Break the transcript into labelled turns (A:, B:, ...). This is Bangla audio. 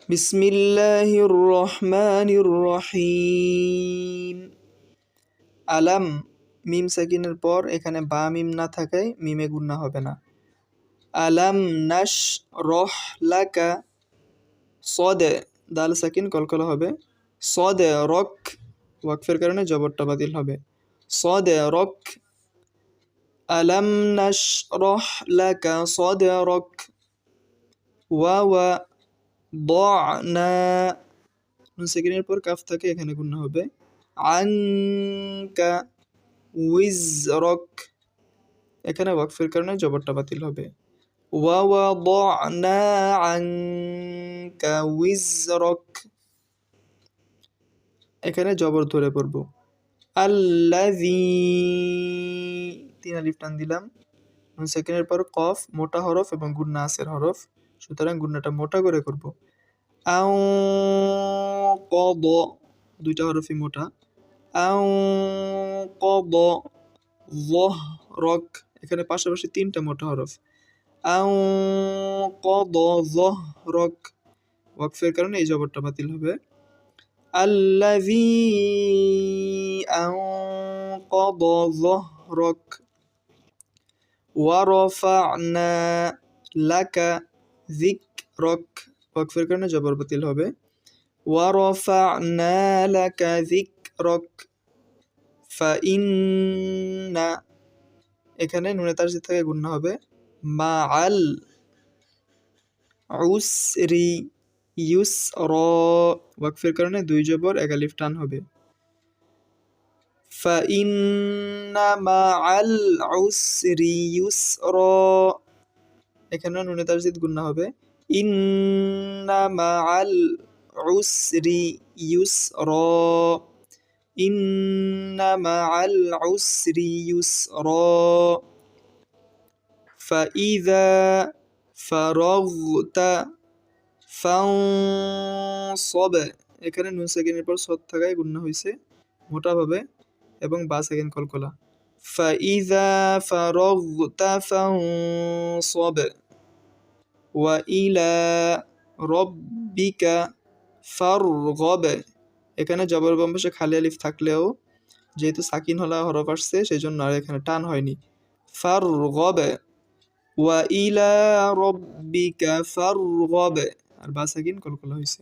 A: বিসমিল্লাহির রহমানির রহিম। আলাম মিম সাকিনের পর এখানে বা মিম না থাকায় মিমে গুন্না হবে না। আলাম নাশরাহ লাকা, সদে দাল সাকিন কলকলা হবে। সদে রক, ওয়াকফের কারণে জবরটা বাতিল হবে। সদে রক, আলাম নাশরাহ লাকা সদরক। ওয়া ضعنا, নুন সাকিনের পর কাফ থাকে এখানে গুন্না হবে। আনকা উইজরক, এখানে ওয়াকফের কারণে জবরটা বাতিল হবে। ওয়াওয়াদনা আনকা উইজরক, এখানে জবর ধরে পড়ব। আল্লাযী, তিন আলিফ টান দিলাম। নুন সাকিনের পর কফ মোটা হরফ এবং গুন্না আসের হরফ, সুতরাং গুন্নাটা মোটা করে করব। আও কদ, দুইটা হরফই মোটা। আও কদ যহরক, এখানে পাশাপাশি তিনটা মোটা হরফ। আও কদ যহরক, ওয়াকফের কারণে এই জবরটা বাতিল হবে। আল্লাযী আনকাদ যহরক। ওয়ারফা'না লাকা যিকরক, ওয়াকফের কারণে জবর বাতিল হবে। ওয়ারফা'না লাকা যিকরক। ফাইন্না, এখানে নুনে তাসদীদ থেকে গুন্না হবে। মাআল উসরি ইউসরা, ওয়াকফের কারণে দুই জবর এক আলিফ টান হবে। ফাইন্না মাআল উসরি ইউসরা, এখানে নুনে তাসদীদ গুন্না হবে। ইন্না মাআল উসরি ইউসরা, ইন্না মাআল উসরি ইউসরা। ফাইযা ফারাগতা ফানসব, এখানে নুন সাকিনের পর সদ থাকায় গুন্না হয়েছে মোটাভাবে এবং বা সাকিন কলকলা। ফাইযা ফারাগতা ফানসব ওয়া ইলা রাব্বিকা ফারগব, এখানে জবর বাম পাশে খালি আলিফ থাকলেও যেহেতু সাকিন হলা হরফ আসছে সেই জন্য আর এখানে টান হয়নি। ফারগব ওয়া ইলা রাব্বিকা ফারগব, আর বা সাকিন কলকলা হয়েছে।